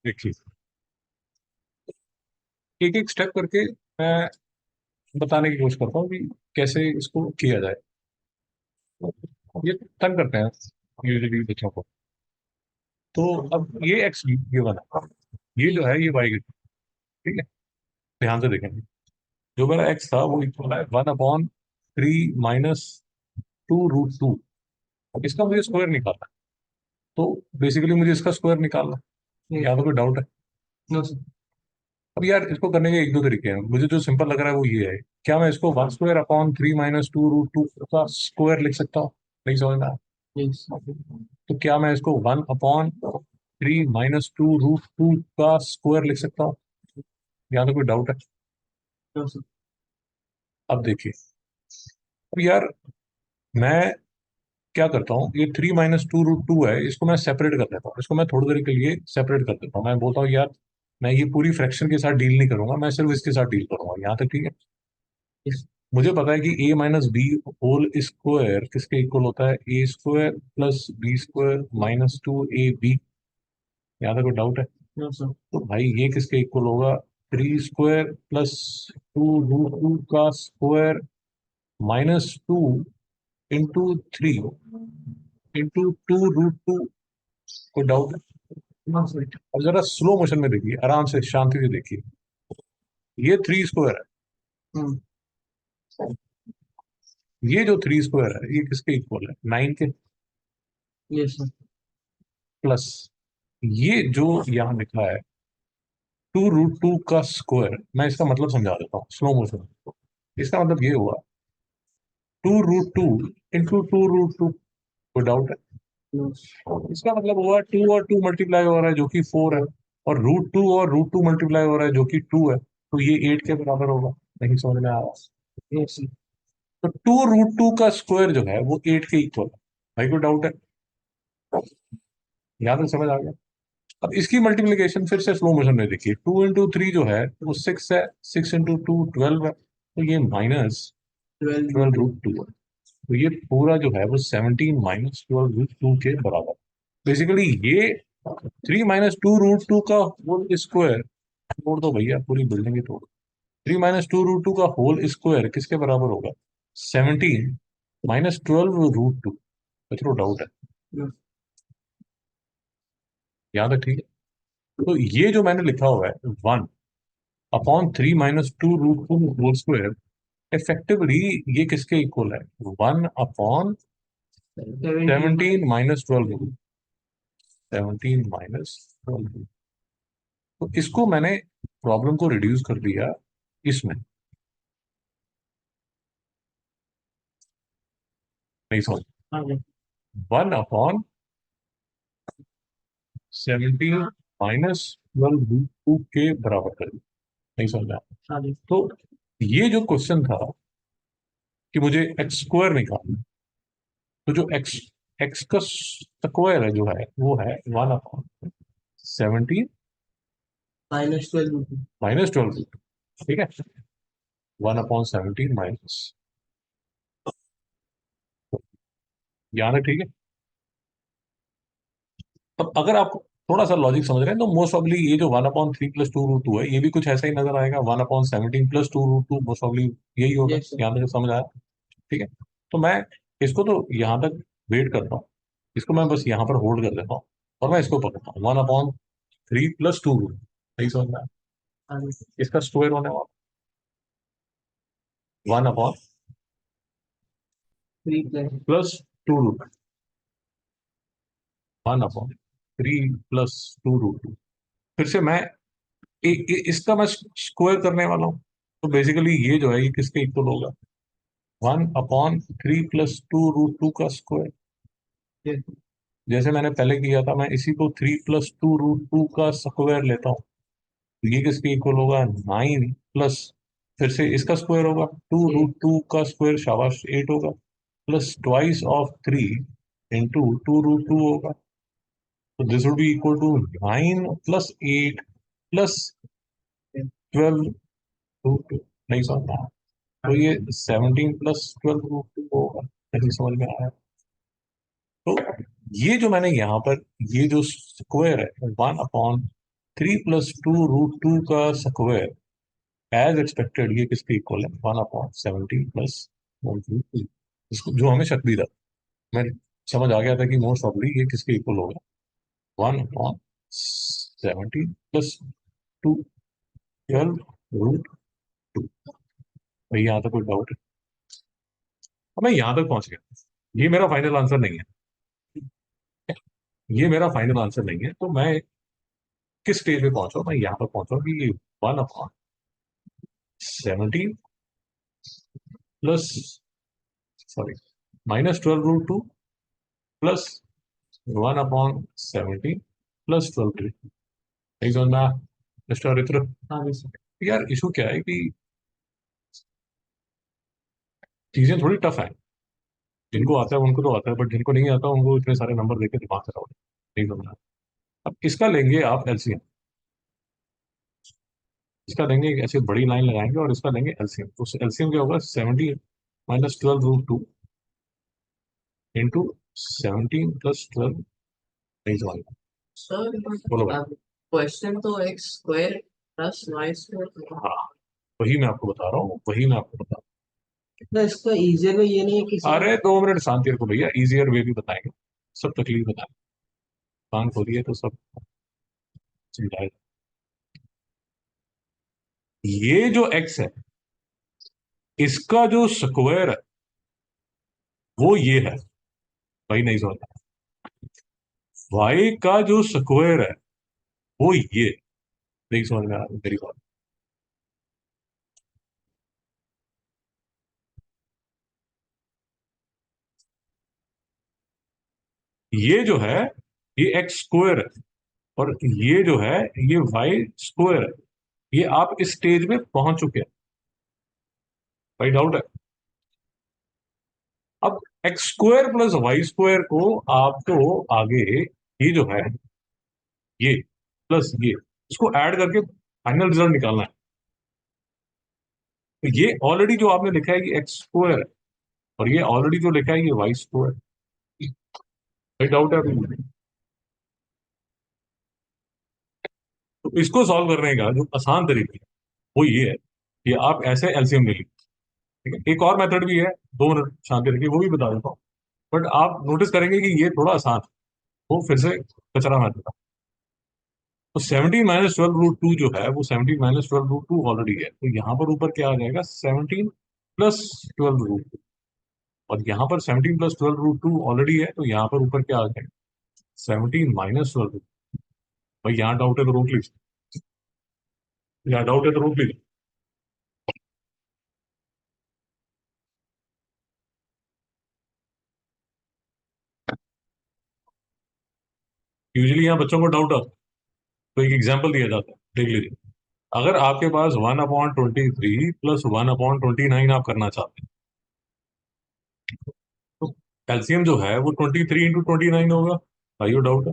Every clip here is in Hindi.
देखिए, एक एक स्टेप करके मैं बताने की कोशिश करता हूँ कि कैसे इसको किया जाए। ये तंग करते हैं यूजुअली बच्चों को। तो अब ये एक्स ये वाला ये जो है ये वाई, ठीक है। ध्यान से देखेंगे, जो मेरा एक्स था वो इक्वल है 1/3 - 2√2। अब इसका मुझे स्क्वायर निकालना है। तो बेसिकली मुझे इसका स्क्वायर निकालना है। यहाँ तो कोई डाउट है? No sir. अब यार इसको करने के एक दो तरीके हैं, मुझे जो सिंपल लग रहा है वो ये है। क्या मैं इसको 1/3 - 2√2 का स्क्वायर लिख सकता हूँ? नहीं समझ में आया? Yes. तो क्या मैं इसको 1/3 - 2√2 का स्क्वायर लिख सकता हूँ? यहाँ तो कोई डाउट है? No, sir. अब देखिए, अब यार मैं क्या करता हूँ, ये 3 - 2√2 है, इसको मैं सेपरेट कर देता हूँ। इसको मैं थोड़ी देर के लिए सेपरेट कर देता हूँ। मैं बोलता हूँ यार मैं ये पूरी फ्रैक्शन के साथ डील नहीं करूंगा, मैं सिर्फ इसके साथ डील करूंगा। यहाँ तक ठीक है? Yes. मुझे पता है कि a - b होल स्क्वायर किसके इक्वल होता है? a² + b² - 2ab। यहाँ तक कोई डाउट है? No, sir. तो भाई ये किसके इक्वल होगा? 3² + 2√2 का स्क्वायर -2 × 3 × 2√2। कोई डाउट है? No, sir. अब जरा स्लो मोशन में देखिए, आराम से शांति से देखिए। ये 3² है। ये जो 3² है ये किसके इक्वल है? 9 के। Yes sir. प्लस ये जो यहाँ लिखा है 2√2 का स्क्वायर, मैं इसका मतलब समझा देता हूँ स्लो मोशन में। इसका मतलब ये हुआ 2√2 × 2√2। कोई डाउट है? इसका मतलब हुआ 2 और 2 मल्टीप्लाई हो रहा है जो कि 4 है, और √2 और √2 मल्टीप्लाई हो रहा है जो कि 2 है। तो ये 8 के बराबर होगा। नहीं समझ में आ रहा? Yes, sir. तो 2√2 का स्क्वायर जो है वो 8 के इक्वल है। भाई कोई डाउट है? यहाँ तक समझ आ गया? अब इसकी मल्टीप्लिकेशन फिर से स्लो मोशन में देखिए। 2 × 3 जो है वो 6 है, 6 × 2 12 है, तो ये -12√2 है। तो ये पूरा जो है वो 17 - 12√2 के बराबर। बेसिकली ये 3 - 2√2 का होल स्क्वायर, तोड़ दो भैया, पूरी बिल्डिंग ही तोड़। 3 - 2√2 का होल स्क्वायर किसके बराबर होगा? 17 - 12√2। चलो डाउट है? यहाँ तक ठीक है? तो ये जो मैंने लिखा हुआ है 1/3 - 2√2 होल स्क्वायर, इफेक्टिवली ये किसके इक्वल है? 1/17 - 12। 17 - 12। तो इसको मैंने प्रॉब्लम को रिड्यूस कर दिया इसमें। नहीं समझ? 1/17 - 12√2 के बराबर कर दिया। नहीं समझ आया? तो ये जो क्वेश्चन था कि मुझे एक्स स्क्वायर निकालना, तो जो एक्स एक्स का स्क्वायर है जो है वो है 1/17 - 12√2। ठीक है? 1/17 माइनस, याद है? ठीक है? अब अगर आप थोड़ा सा लॉजिक समझ रहे हैं तो मोस्ट ऑब्ली ये जो 1/3 + 2√2 है ये भी कुछ ऐसा ही नजर आएगा। 1/17 + 2√2 मोस्ट ऑब्ली यही होगा। Yes, यहाँ तक समझ आया? ठीक है? तो मैं इसको तो यहाँ तक वेट करता हूँ, इसको मैं बस यहाँ पर होल्ड कर देता हूँ और मैं इसको पकड़ता हूँ। 1/3 + 2√2। सही समझ में आया? इसका स्क्वायर होने वाला 1/3 + 2√2। 1/3 + 2√2। फिर से मैं इसका मैं स्क्वायर करने वाला हूँ। तो बेसिकली ये जो है ये किसके इक्वल होगा? 1/3 + 2√2 का स्क्वायर। जैसे मैंने पहले किया था, मैं इसी को 3 + 2√2 का स्क्वायर लेता हूँ। तो ये किसके इक्वल होगा? 9 प्लस, फिर से इसका स्क्वायर होगा 2√2 का स्क्वायर, शाबाश 8 होगा, प्लस ट्वाइस ऑफ 3 × 2√2 होगा। तो this would be equal to 9 + 8 + 12√2। नहीं समझ में आया? तो ये 17 + 12√2 होगा। नहीं समझ में आया? तो ये जो मैंने यहाँ पर ये जो स्क्वायर है 1/3 3 + 2 √2 का स्क्वायर एज एक्सपेक्टेड ये किसके इक्वल है? 1/17 प्लस 1/2। इसको जो हमें शक भी था, मैं समझ आ गया था कि मोस्ट ऑफली ये किसके इक्वल होगा? 1/17 प्लस 2, 12 √2। भाई यहाँ तक कोई डाउट है? अब मैं यहाँ तक पहुंच गया, ये मेरा फाइनल आंसर नहीं है, ये मेरा फाइनल आंसर नहीं है। तो मैं किस स्टेज पे पहुंचा? मैं यहाँ पर पहुंचा कि 1/17 प्लस, सॉरी, -12 √2 प्लस 1/17 प्लस 12 √2। नहीं समझ में आया मिस्टर रित्र? हाँ जी सर। यार इशू क्या है कि चीजें थोड़ी टफ है, जिनको आता है उनको तो आता है, बट जिनको नहीं आता उनको इतने सारे नंबर देके दिमाग खराब है। नहीं समझ। अब इसका लेंगे आप एलसीएम, इसका लेंगे एक ऐसी बड़ी लाइन लगाएंगे और इसका लेंगे एलसीएम। तो एलसीएम क्या होगा? 17 -12 √2 इंटू 17 + 12। नहीं समझ। सर बोलो भाई। क्वेश्चन तो x² + y²। हाँ, वही मैं आपको बता रहा हूँ, वही मैं आपको बता रहा तो इसका इजियर में ये नहीं है कि हूँ। अरे 2 मिनट शांति रखो भैया, इजियर वे भी बताएंगे, सब तकलीफ बताएंगे। कान खोलिए तो सब समझाएगा। ये जो एक्स है, इसका जो स्क्वायर है वो ये है। भाई नहीं समझ। वाई का जो स्क्वायर है वो ये। नहीं समझ में आ रहा मेरी बात? ये जो है ये एक्स स्क्वायर है, और ये जो है ये वाई स्क्वायर है। ये आप इस स्टेज में पहुंच चुके हैं। भाई डाउट है? अब x square plus y square को आपको आगे, ये जो है ये प्लस ये, इसको ऐड करके फाइनल रिजल्ट निकालना है। तो ये ऑलरेडी जो आपने लिखा है ये एक्स स्क्वायर है, और ये ऑलरेडी जो लिखा है ये वाई स्क्वायर। भाई डाउट है अभी? तो इसको सॉल्व करने का जो आसान तरीका है वो ये है कि आप ऐसे एलसीएम ले लीजिए। ठीक है, एक और मेथड भी है, 2 मिनट शांति रखिए, वो भी बता देता हूँ। बट आप नोटिस करेंगे कि ये थोड़ा आसान है, वो फिर से कचरा मेथड है। तो 17 - 12 √2 जो है वो 17 - 12 √2 ऑलरेडी है, तो यहाँ पर ऊपर क्या आ जाएगा? 17 + 12 √2। और यहाँ पर 17 + 12 √2 ऑलरेडी है, तो यहाँ पर ऊपर क्या आ जाएगा? 17 - 12। भाई यहाँ डाउट है तो रोक लीजिए, यहाँ डाउट है तो रोक लीजिए। यूजुअली यहाँ बच्चों को डाउट आता है, तो एक एग्जाम्पल दिया जाता है, देख लीजिए। अगर आपके पास 1/23 प्लस 1/29 आप करना चाहते हैं, तो एलसीएम जो है वो 23 × 29 होगा। आइयो डाउट है?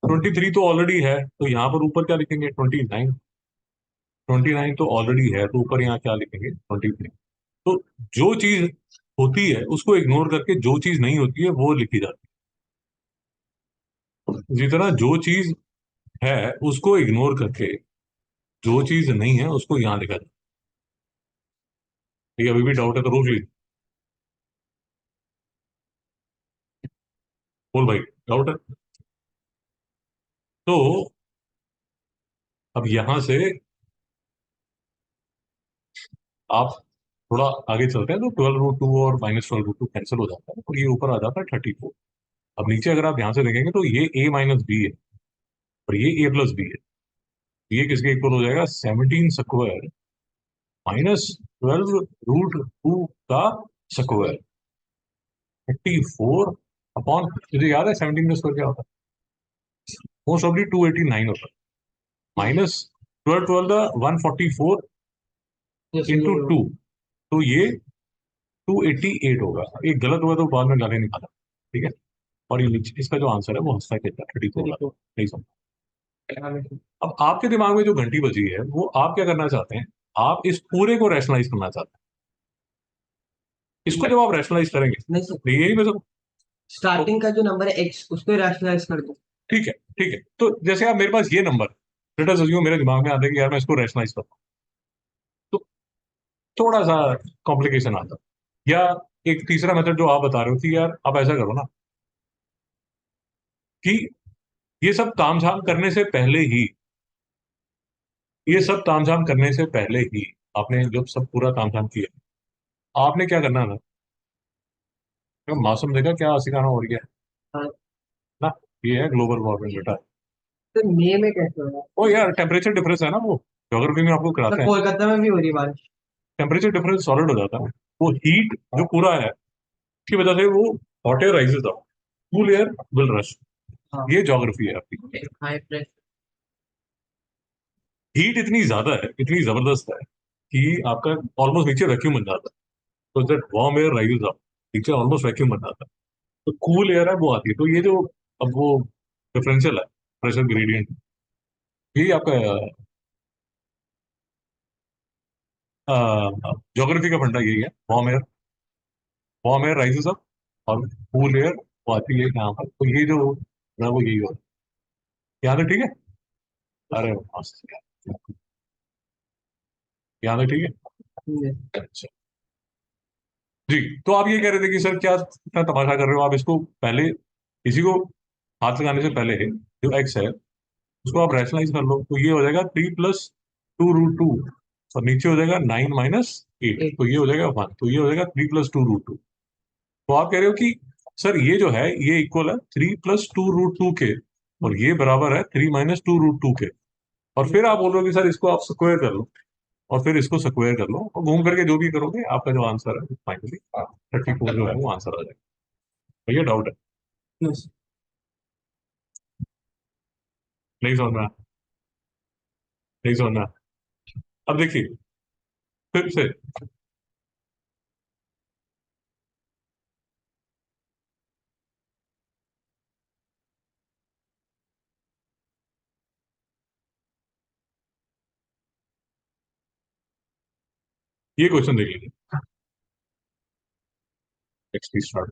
23 तो ऑलरेडी है, तो यहाँ पर ऊपर क्या लिखेंगे? 29। 29 तो ऑलरेडी है, तो ऊपर यहाँ क्या लिखेंगे? 23। तो जो चीज होती है उसको इग्नोर करके जो चीज नहीं होती है वो लिखी जाती है। इसी तरह जो चीज है उसको इग्नोर करके जो चीज नहीं है उसको यहाँ लिखा जाता है। ये अभी भी डाउट है तो रोक लीजिए। बोल भाई, डाउट है? तो अब यहां से आप थोड़ा आगे चलते हैं, तो 12 √2 और -12 √2 कैंसिल हो जाता है, और ये ऊपर आ जाता है 34। अब नीचे अगर आप ध्यान से देखेंगे तो ये a - b है, और ये a + b है। ये किसके इक्वल हो जाएगा? 17 स्क्वायर -12 √2 का स्क्वायर, 34 अपॉन, तुझे याद है 17 का स्क्वायर क्या होता है? मोस्ट ऑफली 289 होता है, माइनस 12 144 इंटू 2, तो ये 288 होगा। एक गलत हुआ तो बाद में गाली निकाला। ठीक है, और ये इसका जो आंसर है वो हंसता कहता है 34 होगा। नहीं समझ। अब आपके दिमाग में जो घंटी बजी है वो आप क्या करना चाहते हैं? आप इस पूरे को रैशनलाइज करना चाहते हैं। इसको जब आप रैशनलाइज करेंगे, नहीं सर, तो यही मैं सब स्टार्टिंग का जो नंबर है x उसको रैशनलाइज कर दो। ठीक है, ठीक है, तो जैसे आप मेरे पास ये नंबर, लेट अस अज्यूम मेरे दिमाग में आता है कि यार मैं इसको रैशनलाइज करूँ, तो थोड़ा सा कॉम्प्लिकेशन आता है। या एक तीसरा मेथड जो आप बता रहे हो कि यार आप ऐसा करो ना कि ये सब तामझाम करने से पहले ही, ये सब तामझाम करने से पहले ही आपने जब सब पूरा तामझाम किया, आपने क्या करना है ना, मौसम देखा क्या सिखाना हो गया हाँ, ना, ये है ग्लोबल वार्मिंग बेटा। तो मई में कैसे होगा? ओ यार टेम्परेचर डिफरेंस है ना, वो ज्योग्राफी में आपको मतलब कराते हैं। कोलकाता में भी हो रही है बारिश? टेम्परेचर डिफरेंस सॉलिड हो जाता है, वो हीट जो पूरा है की वजह से वो hot air rises up, cool air will rush. हाँ। ये ज्योग्राफी है आपकी। High pressure. हीट इतनी ज्यादा है, इतनी जबरदस्त है कि आपका ऑलमोस्ट नीचे वैक्यूम बन जाता है, तो that warm air rises up, नीचे ऑलमोस्ट वैक्यूम बन जाता है, तो कूल एयर है वो आती है। तो ये जो अब वो डिफरेंशियल है, प्रेशर ग्रेडियंट, ये आपका ज्योग्राफी का फंडा यही है, वार्म एयर राइजेस अप और कूल एयर वो आती है यहाँ पर, तो ये जो है वो यही होता है। याद है ठीक है? अरे मस्त यार, याद है ठीक है। अच्छा जी, तो आप ये कह रहे थे कि सर क्या क्या तमाशा कर रहे हो आप, इसको पहले इसी को हाथ लगाने से पहले जो एक्स है उसको आप रैशनलाइज कर लो, तो ये हो जाएगा 3 + 2√2, और नीचे हो जाएगा 9 - 8, एट। तो ये हो जाएगा 1, तो ये हो जाएगा 3 + 2√2। तो आप कह रहे हो कि सर ये जो है ये इक्वल है 3 + 2√2 के, और ये बराबर है 3 - 2√2 के, और फिर आप बोल रहे हो कि सर इसको आप स्क्वायर कर लो, और फिर इसको स्क्वायर कर लो, और घूम करके जो भी करोगे आपका जो आंसर है फाइनली 34 जो है वो आंसर आ जाएगा। भैया डाउट है? नहीं समझ में आया? नहीं समझ में आया? अब देखिए फिर से ये क्वेश्चन देख लीजिए, नेक्स्ट स्टार्ट।